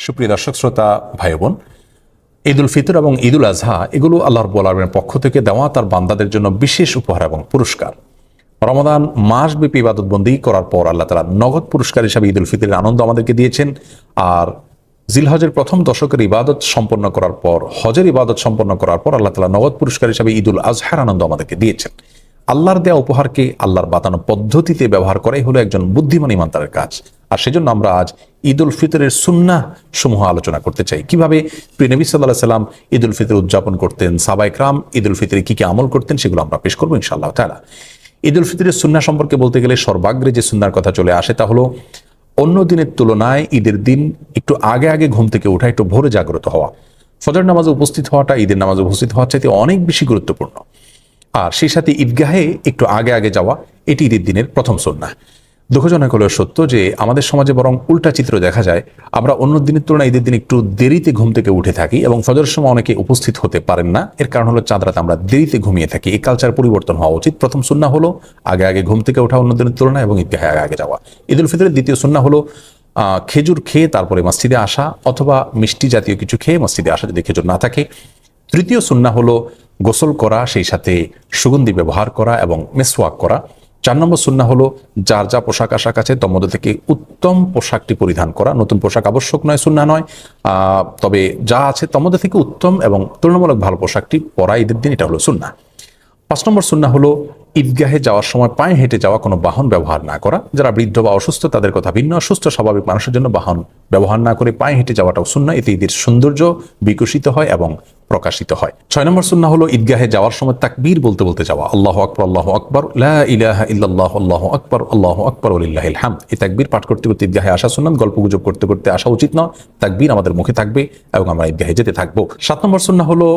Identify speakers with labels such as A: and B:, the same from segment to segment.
A: সুপ্রিয় দর্শক শ্রোতা ভাই বোন, ঈদুল ফিতর এবং ঈদুল আজহা এগুলো আল্লাহ রাব্বুল আলামিনের পক্ষ থেকে দেওয়া তার বান্দাদের জন্য বিশেষ উপহার এবং পুরস্কার। রমাদান মাসব্যাপী ইবাদতবন্দি করার পর আল্লাহ তাআলা নগদ পুরস্কার হিসাবে ঈদুল ফিতরের আনন্দ আমাদেরকে দিয়েছেন। আর জিলহজের প্রথম দশকের ইবাদত সম্পন্ন করার পর, হজের ইবাদত সম্পন্ন করার পর আল্লাহ তাআলা নগদ পুরস্কার হিসাবে ঈদুল আজহার আনন্দ আমাদেরকে দিয়েছেন। আল্লাহর দেয়া উপহারকে আল্লাহর বাতানো পদ্ধতিতে ব্যবহার করাই হলো একজন বুদ্ধিমান ইমানদারের কাজ। আর সেজন্য আমরা আজ ঈদুল ফিতরের সুন্নাহ সমূহ আলোচনা করতে চাই। কিভাবে প্রিয় নবী সাল্লাল্লাহু আলাইহি সাল্লাম ঈদুল ফিতর উদযাপন করতেন, সাহাবায়ে কেরাম ঈদুল ফিতরে কি কি আমল করতেন, সেগুলো আমরা পেশ করবো ইনশাআল্লাহ তাআলা। ঈদুল ফিতরের সুন্নাহ সম্পর্কে বলতে গেলে সর্বাগ্রে যে সুন্নাহর কথা চলে আসে তা হলো অন্য দিনের তুলনায় ঈদের দিন একটু আগে আগে ঘুম থেকে ওঠা, একটু ভোরে জাগ্রত হওয়া। ফজর নামাজে উপস্থিত হওয়াটা ঈদের নামাজে উপস্থিত হওয়ার চাইতে অনেক বেশি গুরুত্বপূর্ণ। আর সেই সাথে ঈদগাহে একটু আগে আগে যাওয়া, এটি ঈদের দিনের প্রথম সুন্নাহ। দুঃখজনক হলেও সত্য যে আমাদের সমাজে বরং উল্টা চিত্র দেখা যায়। আমরা অন্য দিনের তুলনায় ঈদের দিন একটু দেরিতে ঘুম থেকে উঠে থাকি এবং ফজরের সময় অনেকে উপস্থিত হতে পারেন না। এর কারণ হলো চাঁদ রাতে আমরা দেরিতে ঘুমিয়ে থাকি। এই কালচার পরিবর্তন হওয়া উচিত। প্রথম সুন্নাহ হলো আগে আগে ঘুম থেকে ওঠা অন্য দিনের তুলনায় এবং ঈদগাহে আগে আগে যাওয়া। ঈদুল ফিতরের দ্বিতীয় সুন্নাহ হলো খেজুর খেয়ে তারপরে মসজিদে আসা, অথবা মিষ্টি জাতীয় কিছু খেয়ে মসজিদে আসা যদি খেজুর না থাকে। তৃতীয় সুন্নাহ হলো গোসল করা, সেই সাথে সুগন্ধি ব্যবহার করা এবং মেসওয়াক করা। 4 নম্বর সুন্নাহ হলো যার যা পোশাক আশাক আছে তার মধ্যে থেকে উত্তম পোশাকটি পরিধান করা। নতুন পোশাক আবশ্যক নয়, সুন্নাহ নয়, তবে যা আছে তার মধ্যে থেকে উত্তম এবং তুলনামূলক ভালো পোশাকটি পরা ঈদের দিন, এটা হলো সুন্নাহ। 5 নম্বর সুন্নাহ হলো ঈদগাহে যাওয়ার সময় পায়ে হেঁটে যাওয়া, কোনো বাহন ব্যবহার না করা। যারা বৃদ্ধ বা অসুস্থ তাদের কথা ভিন্ন, সুস্থ স্বাভাবিক মানুষের জন্য বাহন ব্যবহার না করে পায়ে হেঁটে যাওয়াটাও সুন্নাহ। এতে ঈদের সৌন্দর্য বিকশিত হয় এবং প্রকাশিত হয়। 6 নম্বর সুন্নাহ হলো ঈদগাহে যাওয়ার সময় তাকবীর বলতে বলতে যাওয়া। আল্লাহু আকবার, আল্লাহু আকবার, লা ইলাহা ইল্লাল্লাহ, আল্লাহু আকবার, আল্লাহু আকবার, ওয়ালিল্লাহিল হামদ। এই তাকবীর পাঠ করতে করতে ঈদগাহে আসা সুন্নাত। গল্পগুজব করতে করতে আসা উচিত নয়। তাকবীর আমাদের মুখে থাকবে এবং আমরা ঈদগাহে যেতে থাকবো। 7 নম্বর সুন্নাহ হলো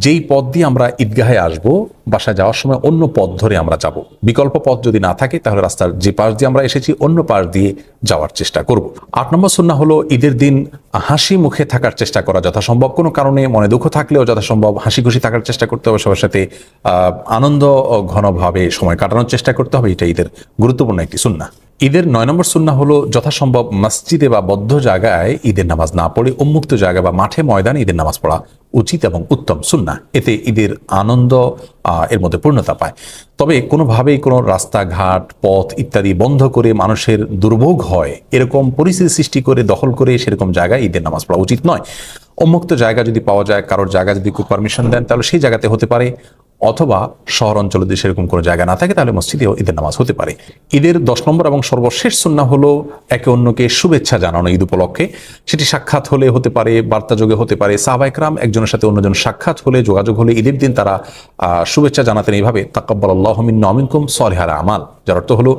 A: যেই পথ দিয়ে আমরা ঈদগাহে আসবো, বাসায় যাওয়ার সময় অন্য পথ ধরে আমরা যাব। বিকল্প পথ যদি না থাকে তাহলে রাস্তার যে পাশ দিয়ে আমরা এসেছি অন্য পাশ দিয়ে যাওয়ার চেষ্টা করব। 8 নম্বর সুন্নাহ হলো ঈদের দিন হাসি মুখে থাকার চেষ্টা করা যথাসম্ভব। কোনো কারণে মনে দুঃখ থাকলেও যথাসম্ভব হাসি খুশি থাকার চেষ্টা করতে হবে। সবার সাথে আনন্দ ঘনভাবে সময় কাটানোর চেষ্টা করতে হবে। এটা ঈদের গুরুত্বপূর্ণ একটি সুন্নাহ। ঈদের 9 নম্বর সুন্নাহ হলো যথাসম্ভব মসজিদে বা বদ্ধ জায়গায় ঈদের নামাজ না পড়ে উন্মুক্ত জায়গা বা মাঠে ময়দানে ঈদের নামাজ পড়া উচিত এবং উত্তম সুন্নাহ। এতে ঈদের আনন্দ এর মধ্যে পূর্ণতা পায়। তবে কোনোভাবেই কোনো রাস্তাঘাট, পথ ইত্যাদি বন্ধ করে মানুষের দুর্ভোগ হয় এরকম পরিস্থিতি সৃষ্টি করে দখল করে সেরকম জায়গায় ঈদের নামাজ পড়া উচিত নয়। উন্মুক্ত জায়গা যদি পাওয়া যায়, কারোর জায়গা যদি কেউ পারমিশন দেন তাহলে সেই জায়গাতে হতে পারে, অথবা শহর অঞ্চলে যদি সেরকম কোনো জায়গা না থাকে তাহলে মসজিদেও ঈদের নামাজ হতে পারে। ঈদের 10 নম্বর এবং সর্বশেষ সুন্নাহ হলো একে অন্যকে শুভেচ্ছা জানানো ঈদ উপলক্ষে। সেটি সাক্ষাৎ হলে হতে পারে, বার্তাযোগে হতে পারে। সাহাবায়ে কেরাম একজনের সাথে অন্যজন সাক্ষাৎ হলে, যোগাযোগ হলে ঈদের দিন তারা শুভেচ্ছা জানাতেন এইভাবে, তাকাব্বালাল্লাহু মিন্না ওয়া মিনকুম সালিহাল আমাল। যার অর্থ হলো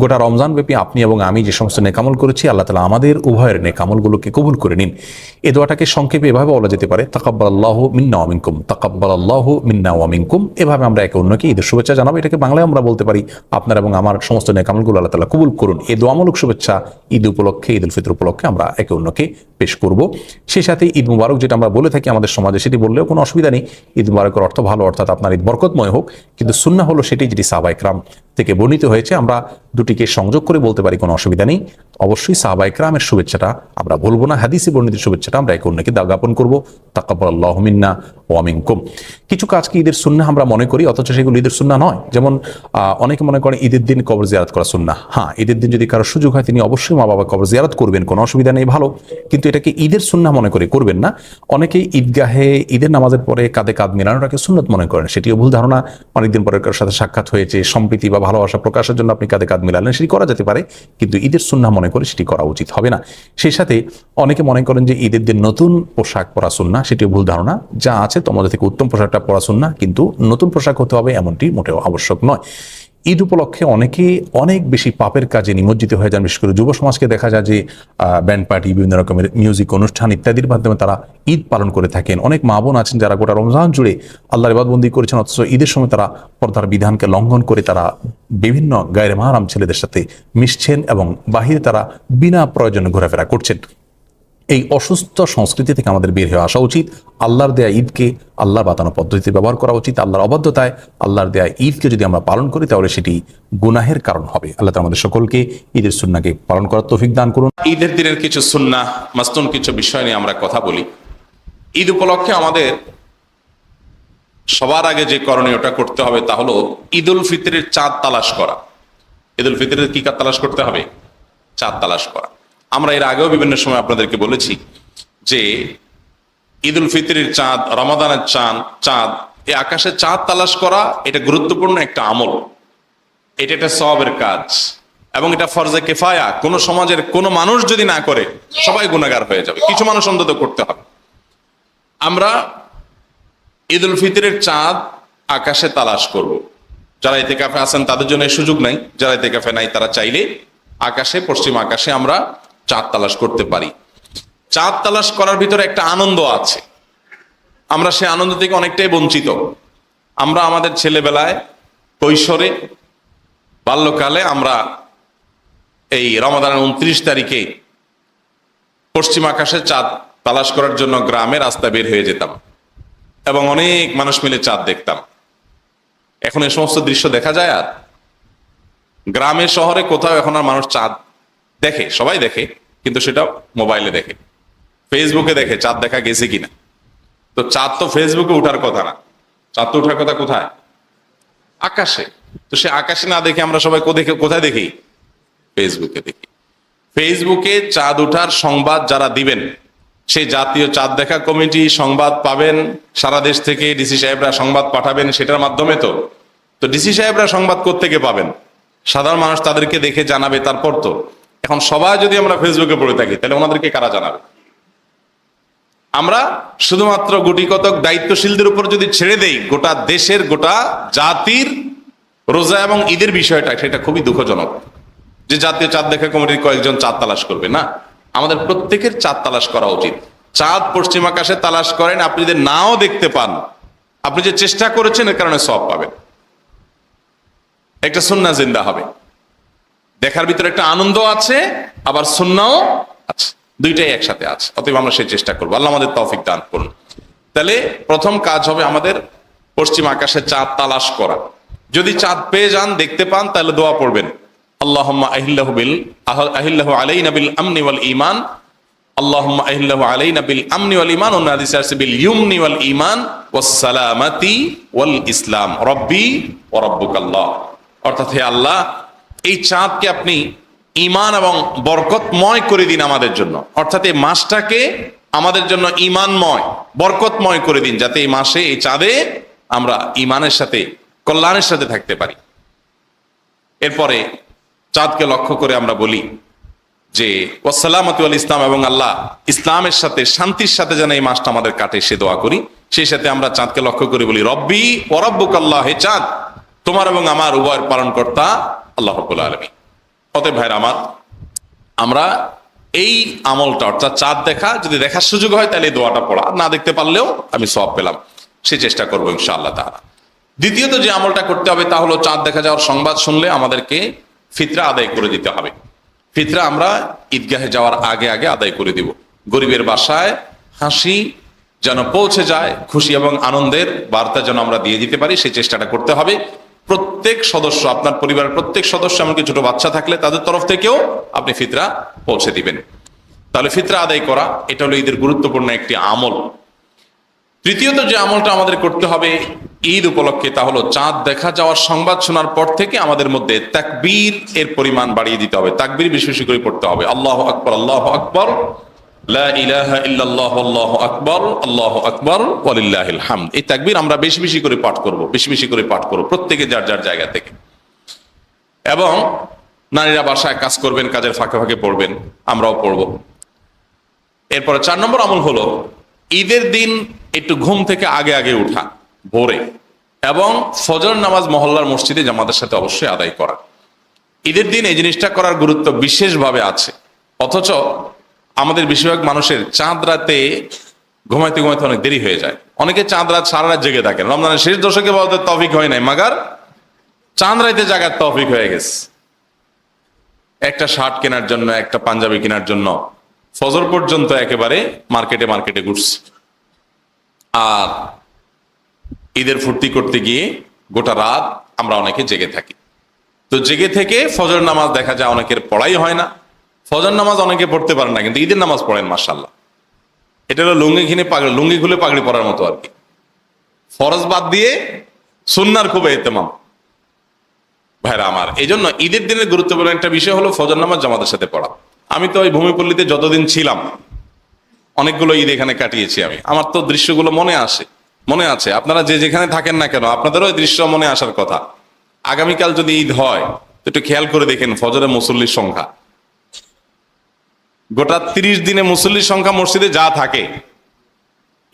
A: গোটা রমজান ব্যাপী আপনি এবং আমি যে সমস্ত নেকামল করেছি আল্লাহ তাআলা আমাদের উভয়ের নেকামলগুলোকে কবুল করে নিন। এই দোয়াটাকে সংক্ষেপে এভাবে বলা যেতে পারে, তাকাব্বালাল্লাহু মিন্না ওয়া মিনকুম, তাকাব্বালাল্লাহু মিন্না ওয়া মিনকুম। এভাবে আমরা একে অন্যকে ঈদের শুভেচ্ছা জানাবো। এটাকে বাংলায় আমরা বলতে পারি, আপনার এবং আমার সমস্ত নেকামলগুলো আল্লাহ তাআলা কবুল করুন। এই দোয়ামূলক শুভেচ্ছা ঈদ উপলক্ষে, ঈদুল ফিতর উপলক্ষে আমরা একে অন্যকে পেশ করব। সেই সাথে ঈদ মুবারক যেটা আমরা বলে থাকি আমাদের সমাজে, সেটি বললেও কোনো অসুবিধা নেই। ঈদ মুবারকের অর্থ ভালো, অর্থাৎ আপনার ঈদ বরকতময় হোক। কিন্তু সুন্নাহ হলো সেটি যেটি সাহাবায়ে কেরাম থেকে বর্ণিত হয়েছে। আমরা দুটিকে সংযোগ করে বলতে পারি, কোনো অসুবিধা নেই। অবশ্যই সাহাবায়ে কেরামের শুভেচ্ছাটা আমরা বলবো না, হাদিসে বর্ণিত শুভেচ্ছাটা আমরা একে অন্যকে জ্ঞাপন করবো, তাকাব্বালাল্লাহু মিন্না ওয়া মিনকুম। কিছু কাজকে ঈদের সুন্নাহ আমরা মনে করি, অথচ সেগুলো ঈদের সুন্নাহ নয়। যেমন অনেকে মনে করে ঈদের দিন কবর জিয়ারত করা সুন্নাহ। হ্যাঁ, ঈদের দিন যদি কারো সুযোগ হয় তিনি অবশ্যই মা বাবা কবর জিয়ারত করবেন, কোনো অসুবিধা নেই, ভালো। কিন্তু এটাকে ঈদের সুন্নাহ মনে করে করবেন না। অনেকেই ঈদগাহে ঈদের নামাজের পরে কাঁধে কাঁধ মিলানোটাকে সুন্নত মনে করেন, সেটিও ভুল ধারণা। অনেকদিন পরে কারোর সাথে সাক্ষাৎ হয়েছে, সম্প্রীতি বা ভালোবাসা প্রকাশের জন্য আপনি কাঁধে কাঁধ মিলালেন, সেটি করা যেতে পারে, কিন্তু ঈদের সুন্নাহ মনে করে সেটি করা উচিত হবে না। সেই সাথে অনেকে মনে করেন যে ঈদের দিন নতুন পোশাক পরা সুন্নাহ, সেটিও ভুল ধারণা। যা আছে তোমাদের থেকে উত্তম পোশাকটা পরা সুন্নাহ, কিন্তু নতুন পোশাক হতে হবে এমনটি মোটেও আবশ্যক নয়। ঈদ উপলক্ষে অনেকে অনেক বেশি পাপের কাজে নিমজ্জিত হয়ে যান। বিশেষ করে যুব সমাজকে দেখা যায় যে ব্যান্ড পার্টি, বিভিন্ন রকমের মিউজিক অনুষ্ঠান ইত্যাদির মাধ্যমে তারা ঈদ পালন করে থাকেন। অনেক মা বোন আছেন যারা গোটা রমজান জুড়ে আল্লাহর ইবাদতবন্দি করেছেন, অথচ ঈদের সময় তারা পর্দার বিধানকে লঙ্ঘন করে তারা বিভিন্ন গায়রে মাহরাম ছেলেদের সাথে মিশছেন এবং বাহিরে তারা বিনা প্রয়োজনে ঘোরাফেরা করছেন। এই অসুস্থ সংস্কৃতি থেকে আমাদের বের হয়ে আসা উচিত। আল্লাহর দেয়া ঈদকে আল্লাহর বাতানো পদ্ধতিতে ব্যবহার করা উচিত। আল্লাহর অবাধ্যতায় আল্লাহর দেয়া ঈদকে যদি আমরা পালন করি তাহলে সেটি গুনাহের কারণ হবে। আল্লাহ তাআলা আমাদের সকলকে ঈদের সুন্নাহকে পালন করার তৌফিক দান করুন।
B: ঈদের দিনের কিছু সুন্নাহ মাসনুন কিছু বিষয় নিয়ে আমরা কথা বলি। ঈদ উপলক্ষে আমাদের সবার আগে যে করণীয়টা করতে হবে তা হলো ঈদুল ফিতরের চাঁদ তালাশ করা। ঈদুল ফিতরের কি কাজ তালাশ করতে হবে? চাঁদ তালাশ করা। আমরা এর আগেও বিভিন্ন সময় আপনাদেরকে বলেছি যে ঈদুল ফিতরের চাঁদ, রমাদানের চাঁদ, এই আকাশে চাঁদ তালাশ করা এটা গুরুত্বপূর্ণ একটা আমল, এটা একটা সওয়াবের কাজ এবং এটা ফরজে কিফায়া। কোন সমাজের কোন মানুষ যদি না করে সবাই গুনাহগার হয়ে যাবে, কিছু মানুষ অন্তত করতে হবে। আমরা ঈদুল ফিতরের চাঁদ আকাশে তালাশ করব। যারা ইতিকাফে আছেন তাদের জন্য এই সুযোগ নাই, যারা ইতিকাফে নাই তারা চাইলে আকাশে, পশ্চিম আকাশে আমরা চাঁদ তালাশ করতে পারি। চাঁদ তালাশ করার ভিতরে একটা আনন্দ আছে, আমরা সেই আনন্দ থেকে অনেকটাই বঞ্চিত। আমরা আমাদের ছেলেবেলায়, কৈশোরে, বাল্যকালে আমরা এই রমাদানের 29 তারিখে পশ্চিম আকাশে চাঁদ তালাশ করার জন্য গ্রামে রাস্তা বের হয়ে যেতাম এবং অনেক মানুষ মিলে চাঁদ দেখতাম। এখন এই সমস্ত দৃশ্য দেখা যায়? আর গ্রামে শহরে কোথাও এখন আর মানুষ চাঁদ দেখে? সবাই দেখে, কিন্তু সেটা মোবাইলে দেখে, ফেসবুকে দেখে চাঁদ দেখা গেছে কিনা। তো চাঁদ তো ফেসবুকে উঠার কথা না, চাঁদ তো উঠার কথা কোথায়? আকাশে। তো সে আকাশে না দেখে আমরা সবাই কোথায় দেখি? ফেসবুকে দেখি। ফেসবুকে চাঁদ উঠার সংবাদ যারা দিবেন, সেই জাতীয় চাঁদ দেখা কমিটি সংবাদ পাবেন, সারা দেশ থেকে ডিসি সাহেবরা সংবাদ পাঠাবেন সেটার মাধ্যমে। তো ডিসি সাহেবরা সংবাদ কোত্থেকে পাবেন? সাধারণ মানুষ তাদেরকে দেখে জানাবে। তারপর তো এখন সবাই যদি আমরা ফেসবুকে পড়ে থাকি তাহলে ওনাদেরকে কারা জানাবে? আমরা শুধুমাত্র গুটি কতক দায়িত্বশীলদের উপর যদি ছেড়ে দেই গোটা দেশের, গোটা জাতির রোজা এবং ঈদের বিষয়টা, সেটা খুবই দুঃখজনক যে জাতীয় চাঁদ দেখা কমিটির কয়েকজন চাঁদ তালাশ করবে। না, আমাদের প্রত্যেকের চাঁদ তালাশ করা উচিত। চাঁদ পশ্চিম আকাশে তালাশ করেন, আপনি যদি নাও দেখতে পান, আপনি যে চেষ্টা করেছেন এর কারণে সওয়াব পাবেন, একটা সুন্নাহ জিন্দা হবে। দেখার ভিতরে একটা আনন্দ আছে, আবার সুন্নাহও আছে, দুইটাই একসাথে আছে। অতএব আমরা সেই চেষ্টা করবো। আল্লাহ আমাদের তৌফিক দান করুন। তাহলে প্রথম কাজ হবে আমাদের পশ্চিম আকাশে চাঁদ তালাশ করা। যদি চাঁদ পেয়ে যান, দেখতে পান, তাহলে দোয়া পড়বেন, আল্লাহুম্মা আহিল্লাহু আলাইনা বিল আমনি ওয়াল ঈমান, আল্লাহুম্মা আহিল্লাহু আলাইনা বিল আমনি ওয়াল ঈমান, অন্য হাদিসে আছে বিল ইয়ুমনি ওয়াল ঈমান ওয়াস সালামাতি ওয়াল ইসলাম রব্বি ওয়া রাব্বুকাল্লাহ। অর্থাৎ হে আল্লাহ, এই চাঁদকে আপনি ঈমান এবং বরকতময় করে দিন আমাদের জন্য। অর্থাৎ এই মাসটাকে আমাদের জন্য ঈমানময়, বরকতময় করে দিন, যাতে এই মাসে, এই চাঁদে আমরা ঈমানের সাথে, কল্যাণের সাথে থাকতে পারি। এরপরে চাঁদকে লক্ষ্য করে আমরা বলি যে ওয়াসসালামাতু আল ইসলাম, এবং আল্লাহ ইসলামের সাথে, শান্তির সাথে যেন এই মাসটা আমাদের কাটে সে দোয়া করি। সেই সাথে আমরা চাঁদকে লক্ষ্য করে বলি রব্বি ওয়া রাব্বুকাল্লাহ, হে চাঁদ, তোমার এবং আমার উভয়ের পালনকর্তা আল্লাহ রাব্বুল আলামিন। অতএব ভাইরা আমার, আমরা এই আমলটা, অর্থাৎ চাঁদ দেখা, যদি দেখার সুযোগ হয় তাহলে এই দোয়াটা পড়া, না দেখতে পারলেও আমি সওয়াব পেলাম, সে চেষ্টা করবো ইনশাআল্লাহ তাআলা। দ্বিতীয়ত যে আমলটা করতে হবে তা হলো চাঁদ দেখা যাওয়ার সংবাদ শুনলে আমাদেরকে ফিতরা আদায় করে দিতে হবে। ফিতরা আমরা ঈদগাহে যাওয়ার আগে আগে আদায় করে দিব। গরিবের বাসায় হাসি যেন পৌঁছে যায়, খুশি এবং আনন্দের বার্তা যেন আমরা দিয়ে দিতে পারি, সেই চেষ্টাটা করতে হবে। প্রত্যেক সদস্য, আপনার পরিবারের প্রত্যেক সদস্য, এমনকি ছোট বাচ্চা থাকলে তাদের তরফ থেকেও আপনি ফিতরা পৌঁছে দিবেন। তাহলে ফিতরা আদায় করা, এটা হলো ঈদের গুরুত্বপূর্ণ একটি আমল। তৃতীয়ত যে আমলটা আমাদের করতে হবে ঈদ উপলক্ষে, তা হলো চাঁদ দেখা যাওয়ার সংবাদ শোনার পর থেকে আমাদের মধ্যে তাকবীর এর পরিমাণ বাড়িয়ে দিতে হবে। তাকবীর বেশি বেশি করে পড়তে হবে। আল্লাহু আকবার, আল্লাহু আকবার, লা ইলাহা ইল্লাল্লাহ, আল্লাহু আকবার, আল্লাহু আকবার, ওয়ালিল্লাহিল হামদ। এই তাকবীর আমরা বেশি বেশি করে পাঠ করব, বেশি বেশি করে পাঠ করব, প্রত্যেকে যার যার জায়গা থেকে। এবং নারীরা বাসায় কাজ করবেন, কাজের ফাঁকে ফাঁকে পড়বেন, আমরাও পড়ব। এরপরে 4 নম্বর আমল হলো ঈদের দিন একটু ঘুম থেকে আগে আগে উঠা, ভোরে, এবং ফজর নামাজ মহল্লার মসজিদে জামাতের সাথে অবশ্যই আদায় করা। ঈদের দিন এই জিনিসটা করার গুরুত্ব বিশেষভাবে আছে। অথচ আমাদের বেশিরভাগ মানুষের চাঁদ রাতে ঘুমাইতে ঘুমাইতে অনেক দেরি হয়ে যায়। অনেকে চাঁদ রাত সারা রাত জেগে থাকেন। রমজানের শেষ দশকে বলতে তৌফিক হয় নাই, মাগার চাঁদ রাতে জাগার তৌফিক হয়ে গেছে। একটা শার্ট কেনার জন্য, একটা পাঞ্জাবি কেনার জন্য ফজর পর্যন্ত একেবারে মার্কেটে মার্কেটে ঘুরছি। আর ঈদের ফুর্তি করতে গিয়ে গোটা রাত আমরা অনেকে জেগে থাকি। তো জেগে থেকে ফজর নামাজ দেখা যায় অনেকের পড়াই হয় না। ফজর নামাজ অনেকে পড়তে পারেন না, কিন্তু ঈদের নামাজ পড়েন মাশাআল্লাহ। এটা হলো লুঙ্গি খুলে পাগড়ি পরার মতো আর কি। ফরজ বাদ দিয়ে সুন্নার খুব এহতেমাম ভাইরা আমার। এই জন্য ঈদের দিনের গুরুত্বপূর্ণ একটা বিষয় হলো ফজর নামাজ জামাতের সাথে পড়া। আমি তো ওই ভূমিপল্লীতে যতদিন ছিলাম অনেকগুলো ঈদ এখানে কাটিয়েছি আমি। আমার তো দৃশ্যগুলো মনে আছে। আপনারা যে যেখানে থাকেন না কেন আপনাদেরও ওই দৃশ্য মনে আসার কথা। আগামীকাল যদি ঈদ হয় তো একটু খেয়াল করে দেখেন ফজরে মুসল্লির সংখ্যা, গোটা 30 দিনে মুসল্লির সংখ্যা মসজিদে যা থাকে,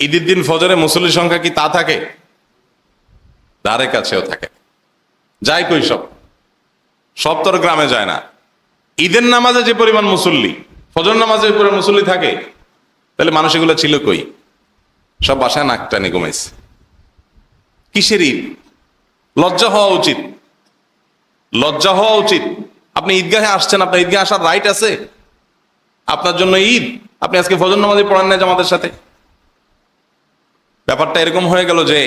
B: ঈদের দিন ফজরে মুসল্লির সংখ্যা কি তা থাকে? ধারে কাছেও থাকে। যায় কই সব তোর গ্রামে যায় না। ঈদের নামাজে যে পরিমাণ মুসল্লি, ফজর নামাজে ওই পরিমাণ মুসল্লি থাকে, তাহলে মানুষ এগুলো ছিল কই? সব বাসায় নাক টানে ঘুমাইছে। কিসের ঈদ? লজ্জা হওয়া উচিত, লজ্জা হওয়া উচিত। আপনি ঈদগাহে আসছেন, আপনার ঈদগাহে আসার রাইট আছে। আপনার জন্য ঈদ, আপনি আজকে ফজর নামাজে পড়েন না জামাতের সাথে। ব্যাপারটা এরকম হয়ে গেল যে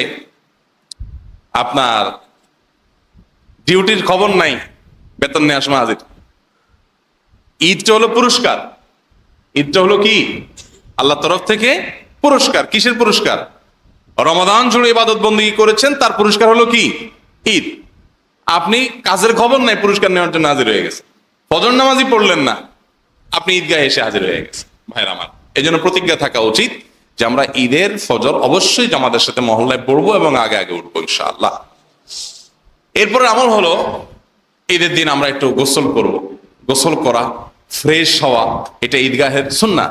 B: আপনার ডিউটির খবর নাই, বেতন নিয়ে আসবে হাজির। ঈদটা হলো পুরস্কার। ঈদটা হলো কি? আল্লাহর তরফ থেকে পুরস্কার। কিসের পুরস্কার? রমাদান জুড়ে ইবাদত বন্দেগী করেছেন, তার পুরস্কার হলো কি? ঈদ। আপনি কাজের খবর নাই, পুরস্কার নেওয়ার জন্য হাজির হয়ে গেছে। ফজর নামাজই পড়লেন না, আপনি ঈদগাহে এসে হাজির হয়ে গেছে। ভাইরা আমার, এই জন্য প্রতিজ্ঞা থাকা উচিত যে আমরা ঈদের ফজর অবশ্যই জামাতের সাথে মহল্লায় পড়বো এবং আগে আগে উঠবো ইনশাআল্লাহ। এরপরে আমল হলো ঈদের দিন আমরা একটু গোসল করব। গোসল করা, ফ্রেশ হওয়া, এটা ঈদগাহের সুন্নাহ।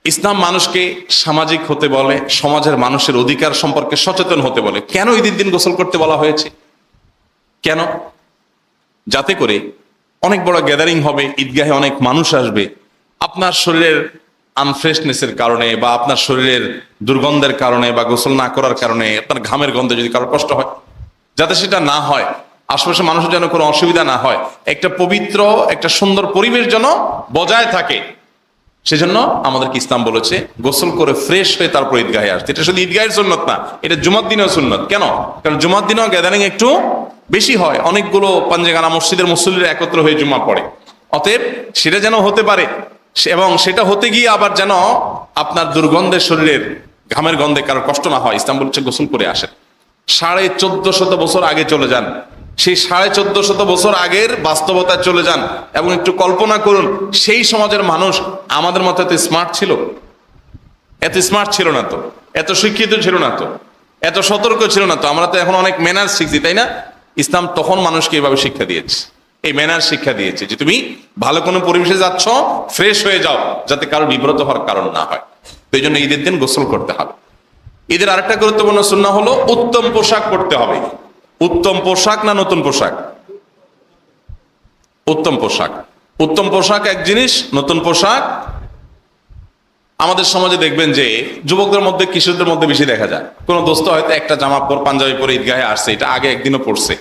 B: ইসলাম মানুষকে সামাজিক হতে বলে, সমাজের মানুষের অধিকার সম্পর্কে সচেতন হতে বলে। কেন ঈদের দিন গোসল করতে বলা হয়েছে? কেন? যাতে করে অনেক বড় গ্যাদারিং হবে, ঈদগাহে অনেক মানুষ আসবে, আপনার শরীরের আনফ্রেশনেসের কারণে বা আপনার শরীরের দুর্গন্ধের কারণে বা গোসল না করার কারণে আপনার ঘামের গন্ধে যদি কারো কষ্ট হয়, যাতে সেটা না হয়, আশেপাশে মানুষের যেন কোনো অসুবিধা না হয়, একটা পবিত্র একটা সুন্দর পরিবেশ যেন বজায় থাকে, সেজন্য আমাদেরকে ইসলাম বলেছে গোসল করে ফ্রেশ হয়ে তারপর ঈদগাহে আসতে। এটা শুধু ঈদগাহের সুন্নত না, এটা জুমার দিনেও সুন্নত। কেন? কারণ জুমার দিনেও গ্যাদারিং একটু বেশি হয়, অনেকগুলো পাঞ্জেগানা মসজিদের মুসল্লিরা একত্র হয়ে জুমা পড়ে। অতএব সেটা যেন হতে পারে, এবং সেটা হতে গিয়ে আবার যেন আপনার দুর্গন্ধের শরীরের ঘামের গন্ধে কারোর কষ্ট না হয়, ইসলাম বলছে গোসল করে আসেন। 1450 বছর আগে চলে যান, সেই 1450 বছর আগের বাস্তবতায় চলে যান এবং একটু কল্পনা করুন সেই সমাজের মানুষ আমাদের মতো এত স্মার্ট ছিল? এত স্মার্ট ছিল না তো, এত শিক্ষিত ছিল না তো, এত সতর্ক ছিল না তো। আমরা তো এখন অনেক ম্যানার্স শিখছি, তাই না? ইসলাম তখন মানুষকে এভাবে শিক্ষা দিয়েছে, এই ম্যানার্স শিক্ষা দিয়েছে যে তুমি ভালো কোনো পরিবেশে যাচ্ছ, ফ্রেশ হয়ে যাও, যাতে কারো বিব্রত হওয়ার কারণ না হয়। তো এই জন্য ঈদের দিন গোসল করতে হবে। ঈদের আরেকটা গুরুত্বপূর্ণ সুন্নাহ হলো উত্তম পোশাক পরতে হবে। উত্তম পোশাক না নতুন পোশাক? উত্তম পোশাক। উত্তম পোশাক এক জিনিস, নতুন পোশাক। আমাদের সমাজে দেখবেন যে যুবকদের মধ্যে, কিশোরদের মধ্যে বেশি দেখা যায়। কোনো দোস্ত হয়তো একটা জামা পাঞ্জাবি পরে ঈদগাহে আসছে, এটা আগে একদিনও পড়ছে।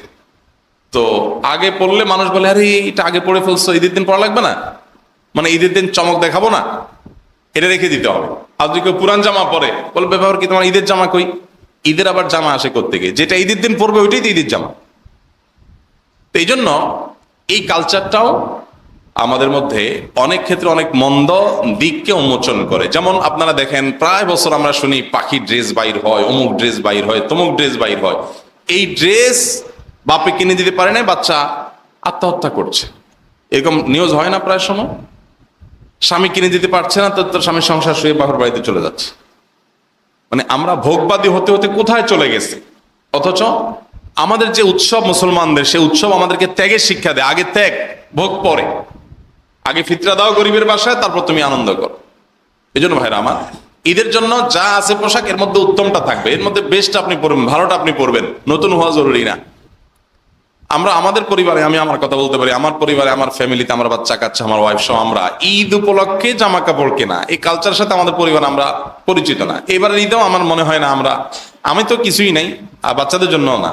B: তো আগে পড়লে মানুষ বলে, আরে এটা আগে পড়ে ফেলছো, ঈদের দিন পড়া লাগবে না, মানে ঈদের দিন চমক দেখাবো না, এটা রেখে দিতে হবে। আর যদি কেউ পুরান জামা পরে, বলবে ব্যাপার কি, তোমার ঈদের জামা কই? ঈদের আবার জামা আসে কোত্থেকে? যেটা ঈদের দিন পরবে ওইটাই তো ঈদের জামা। তো এই জন্য এই কালচারটাও আমাদের মধ্যে অনেক ক্ষেত্রে অনেক মন্দ দিককে উন্মোচন করে। যেমন আপনারা দেখেন প্রায় বছর আমরা শুনি পাখির ড্রেস বাইর হয়, অমুক ড্রেস বাইর হয়, তমুক ড্রেস বাইর হয়। এই ড্রেস বাপে কিনে দিতে পারে না, বাচ্চা আত্মহত্যা করছে, এরকম নিউজ হয় না প্রায় সময়? স্বামী কিনে দিতে পারছে না, তোর স্বামীর সংসার শুয়ে বাপের বাড়িতে চলে যাচ্ছে। মানে আমরা ভোগবাদী হতে হতে কোথায় চলে গেছে। অথচ আমাদের যে উৎসব মুসলমানদের, সে উৎসব আমাদেরকে ত্যাগের শিক্ষা দেয়। আগে ত্যাগ, ভোগ পরে। আগে ফিতরা দাও গরিবের বাসায়, তারপর তুমি আনন্দ করো। এই জন্য ভাইরা আমার, ঈদের জন্য যা আছে পোশাক, এর মধ্যে উত্তমটা থাকবে, এর মধ্যে বেস্ট আপনি পরবেন, ভালোটা আপনি পরবেন, নতুন হওয়া জরুরি না। আমরা আমাদের পরিবারে, আমি আমার কথা বলতে পারি, আমার পরিবারে, আমার ফ্যামিলিতে, আমার বাচ্চা কাচ্চা, আমার ওয়াইফ সহ আমরা ঈদ উপলক্ষে জামা কাপড় কেনা, এই কালচারের সাথে আমাদের পরিবার আমরা পরিচিত না। এবারের ঈদেও আমার মনে হয় না আমি তো কিছুই নাই, আর বাচ্চাদের জন্য না,